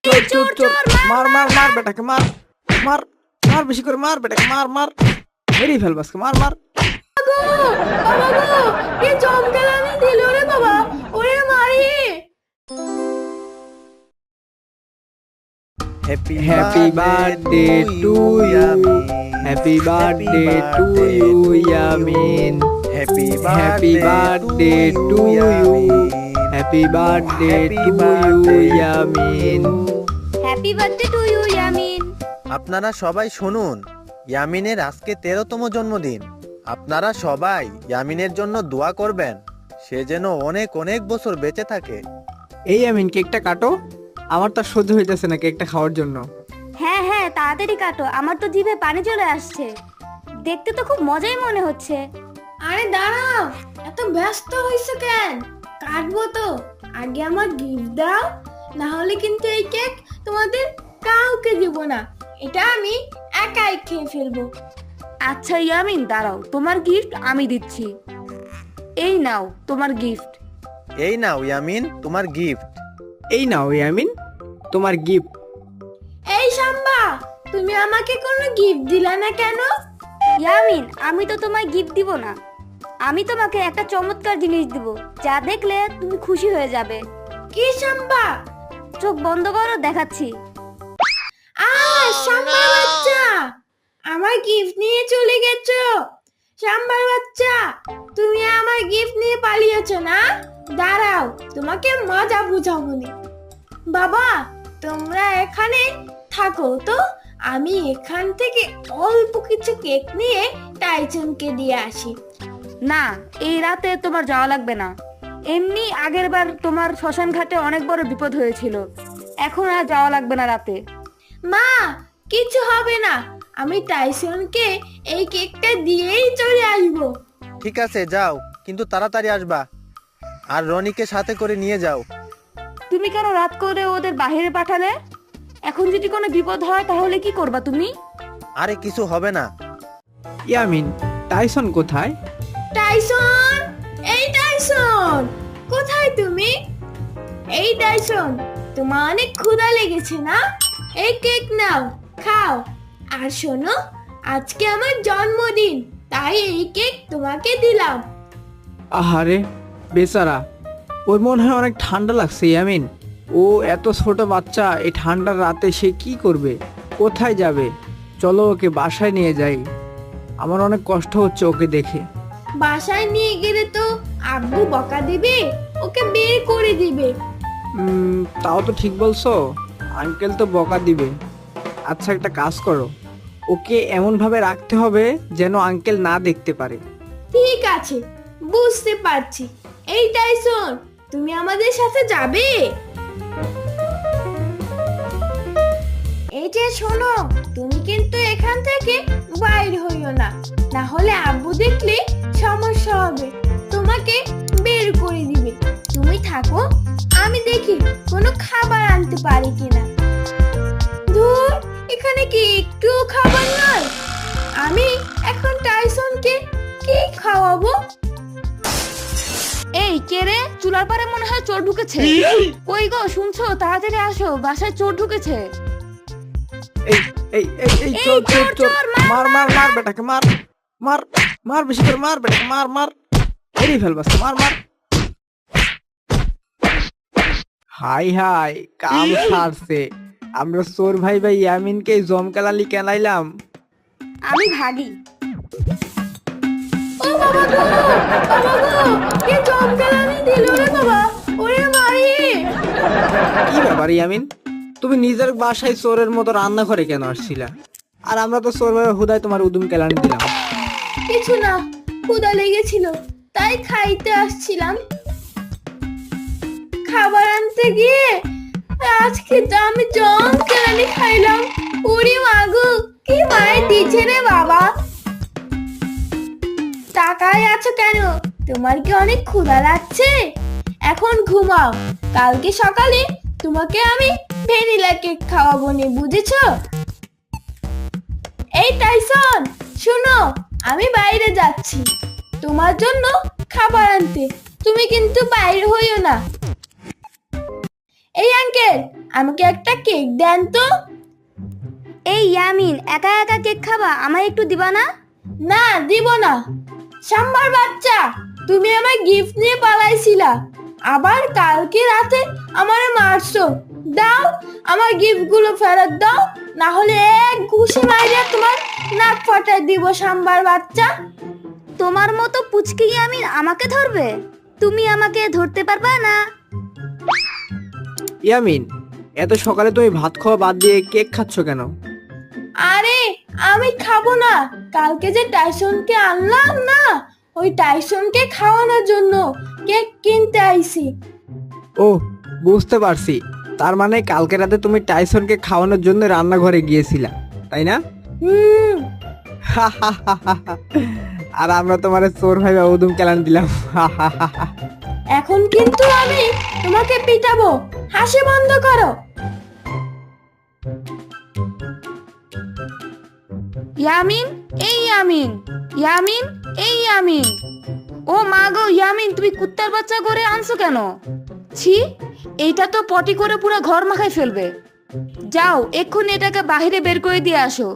চোর চোর চোর, মার মার মার বেটাকে, মার মার মার, বেশি করে মার বেটাকে, মার মার, মেরেই ফেলবো আজকে, মার মার। গো, বাবা গো, কি চমকালামি দিল রে বাবা, ওরে মারি। Happy birthday to you, happy birthday to you Yamin, happy birthday to you, happy birthday to you Yamin. Happy birthday to you Yamin. আপনারা সবাই শুনুন, ইয়ামিনের আজকে 13তম জন্মদিন। আপনারা সবাই ইয়ামিনের জন্য দোয়া করবেন, সে যেন অনেক অনেক বছর বেঁচে থাকে। এই ইয়ামিন, কেকটা কাটো, আমার তো আর সহ্য হইতেছে না কেকটা খাওয়ার জন্য। হ্যাঁ হ্যাঁ, তাড়াতাড়ি কাটো, আমার তো জিভে পানি চলে আসছে। দেখতে তো খুব মজাই মনে হচ্ছে। আরে দাঁড়াও, এত ব্যস্ত হইছো কেন? কাটবো তো, আগে আমার গিফট দাও, না হলে কিন্তু এই কেক তোমাদের কাউকে দিব না। এটা আমি একাই খেয়ে ফেলবো। আচ্ছা ইয়ামিন, দাঁড়াও, তোমার গিফট আমি দিচ্ছি। এই নাও তোমার গিফট। এই নাও ইয়ামিন, তোমার গিফট। এই নাও ইয়ামিন, তোমার গিফট। এই শাম্বা, তুমি আমাকে কোনো গিফট দিলা না কেন? ইয়ামিন, আমি তো তোমায় গিফট দিব না, আমি তোমাকে একটা চমৎকার জিনিস দিব, যা দেখলে তুমি খুশি হয়ে যাবে। কি শাম্বা? চোখ বন্ধ করো, দেখাচ্ছি। শাম্বার বাচ্চা, আমার গিফট নিয়ে চলে গেছো। শাম্বার বাচ্চা, তুমি আমার গিফট নিয়ে পালিয়েছো না? দাঁড়াও, তোমাকে মজা বুঝাবো নি। বাবা, তোমরা এখানে থাকো তো, আমি এখান থেকে অল্প কিছু কেক নিয়ে টাইসনকে দিয়ে আসি। না, এই রাতে তোমার যাওয়া লাগবে না। এমনি আগের বার তোমার শ্মশান ঘাটে অনেক বড় বিপদ হয়েছিল, এখন আর যাওয়া লাগবে না রাতে। মা, কিছু হবে না, আমি টাইসনকে এই কেকটা দিয়েই চলে আসবো। ঠিক আছে, যাও, কিন্তু তাড়াতাড়ি আসবা, আর রনিকে সাথে করে নিয়ে যাও। তুমি কেন রাত করে ওদের বাইরে পাঠালে? এখন যদি কোনো বিপদ হয় তাহলে কি করবা তুমি? আরে কিছু হবে না। ইয়ামিন, টাইসন কোথায়? টাইসন, এই টাইসন, কোথায় তুমি? এই টাইসন, তোমার অনেক ক্ষুধা লেগেছে না? এই কেক নাও, খাও। আর শোনো, আজকে আমার জন্মদিন, তাই এই কেক তোমাকে দিলাম। আহারে বেচারা, ওর মনে হয় অনেক ঠান্ডা লাগছে ইয়ামিন। ও এত ছোট বাচ্চা, এই ঠান্ডার রাতে সে কি করবে, কোথায় যাবে? চলো ওকে বাসায় নিয়ে যাই, আমার অনেক কষ্ট হচ্ছে ওকে দেখে। বাসায় নিয়ে গেলে তো আব্বু বকা দিবে, ওকে বের করে দিবে। তাও তো ঠিক বলছো, আঙ্কেল তো বকা দিবে। আচ্ছা একটা কাজ করো, ওকে এমনভাবে রাখতে হবে যেন আঙ্কেল না দেখতে পারে। ঠিক আছে, বুঝতে পারছি। এই টাইসন, তুমি আমাদের সাথে যাবে? এই যে শোনো, তুমি কিন্তু এখান থেকে বাইর হইও না, না হলে আব্বু দেখলে সমস্যা হবে, তোমাকে বের করে দিবে। তুমি থাকো, আমি দেখি কোনো খাবার আনতে পারি কিনা। ধুর, এখানে কি একটুও খাবার নয়? আমি এখন টাইসনকে কি খাওয়াবো? এই কে রে? চুলার পারে মনে হয় চোর ঢুকেছে। কই গো, শুনছো? তাড়াতাড়ি আসো, বাসায় চোর ঢুকেছে। এই এই এই এই চোর চোর চোর, মার মার মার বেটাকে, মার মার মার, বেশি করে মার বেটাকে, মার মার, মেরেই ফেলবো আজকে, মার মার। হাই হাই, কাম সারছে, আমরা চোর ভাই ভাই ইয়ামিনকে জমকালালি কেনাইলাম। আমি ভাগি। ও বাবা গো, বাবা গো, কি চমকালামি দিল রে বাবা, ওরে মারি। কি ব্যাপার ইয়ামিন, তুমি নিজের বাসায় চোরের মতো রান্না করে কেন আসছিলা? আর আমরা তো চোর ভাই হুদায় তোমার উদুম কেলানি দিলাম। কিছু না, ক্ষুধা লেগেছিল, তাই খাইতে আসছিলাম। খাবার আনতে গিয়ে আজকে তো আমি জমকালামি খাইলাম। ওরে মাগো, কি মায়ের দিচ্ছে রে বাবা। তাকায় আছো কেন? তোমার কি অনেক ক্ষুধা লাগছে? এখন ঘুমাও, কালকে সকালে তোমাকে আমি ভ্যানিলা কেক খাওয়াবো নি, বুঝেছো? এই টাইসন, শুনো, আমি বাইরে যাচ্ছি তোমার জন্য খাবার আনতে, তুমি কিন্তু বাইরে হইও না। এই আঙ্কেল, আমাকে একটা কেক দেন তো। এই ইয়ামিন, একা একা কেক খাবা, আমায় একটু দিবা না? না, দিব না। সাম্বার বাচ্চা, তুমি আমার গিফট নিয়ে পালাইছিলা, আবার কালকে রাতে আমারে মারছো। দাও, আমার গিফট গুলো ফেরত দাও, না হলে এক ঘুষি মাইরা তোমার নাক ফাটাই দিব সাম্বার বাচ্চা। তোমার মতো পুচকি ইয়ামিন আমাকে ধরবে? তুমি আমাকে ধরতে পারবা না। ইয়ামিন, এত সকালে তুমি ভাত খাওয়া বাদ দিয়ে কেক খাচ্ছ কেন? আরে আমি খাবো না, কালকে যে টাইসনকে আনলাম না, ওই টাইসনকে খাওয়ানোর জন্য কেক কিনতে আইছি। ও, বুঝতে পারছি। তার মানে কালকে রাতে তুমি টাইসনকে খাওয়ানোর জন্য রান্নাঘরে গিয়েছিলা, তাই না? হুম। আর আমরা তোমার চোর ভাইবা উদুম কেলান দিলাম। এখন কিন্তু আমি তোমাকে পিটাবো, হাসি বন্ধ করো। ইয়ামিন, এই ইয়ামিন, ইয়ামিন, এই ইয়ামিন। ও মা গো ইয়ামিন, তুমি কুত্তার বাচ্চা করে আনছো কেন? ছি, এইটা তো পটি করে পুরো ঘর মাখায় ফেলবে। যাও এক্ষুনি এটাকে বাইরে বের করে দিয়ে আসো।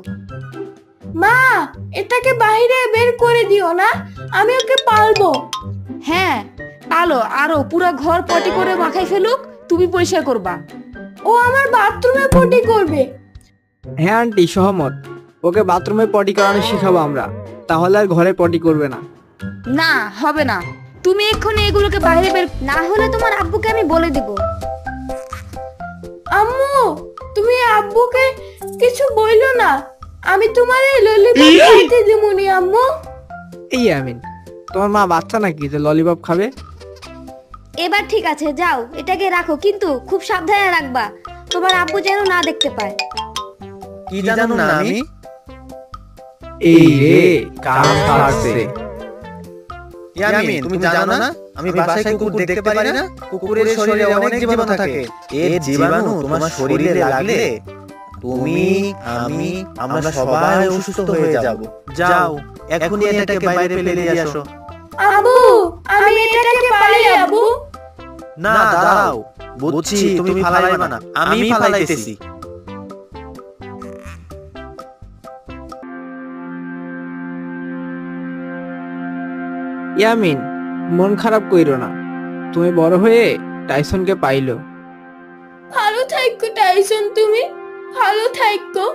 মা, এটাকে বাইরে বের করে দিও না, আমি ওকে পালবো। হ্যাঁ পালো, আরো পুরো ঘর পটি করে মাখায় ফেলুক, তুমি পরিষ্কার করবা। ও আমার বাথরুমে পটি করবে। হ্যাঁ আন্টি, সহমত। ওকে বাথরুমে পটি করানো শিখাবো আমরা, তাহলে আর ঘরে পটি করবে না। না হবে না, তুমি এক্ষুনি এগুলোকে বাইরে বের, না হলে তোমার আব্বুকে আমি বলে দিব। আম্মু, তুমি আব্বুকে কিছু বইলো না, আমি তোমার এই ললিপপ খাইতে দিমুনি আম্মু। এই ইয়ামিন, তোমার মা বাচ্চা নাকি যে ললিপপ খাবে? এবার ঠিক আছে, যাও এটাকে রাখো, কিন্তু খুব সাবধানে রাখবা, তোমার আব্বু যেন না দেখতে পায়। কি জানো না আমি? এই রে, কান ফাটছে। ইয়ামিন, তুমি জানো না আমি বাসায় কুকুর দেখতে পারি না? কুকুরের শরীরে অনেক জীবাণু থাকে। এর জীবাণু তোমার শরীরে লাগলে তুমি, আমি, আমরা সবাই অসুস্থ হয়ে যাব। যাও এখনই এটাকে বাইরে ফেলে দিয়ে আসো। আব্বু, আমি এটাকে পারি আব্বু। না, দাঁড়াও, বুঝছি তুমি ফালাইবা না, আমি ফালাইতেছি। ইয়ামিন, মন খারাপ কইরো না, তুমি বড় হয়ে টাইসনকে পাইলো। ভালো থাইকো টাইসন, তুমি ভালো থাইকো।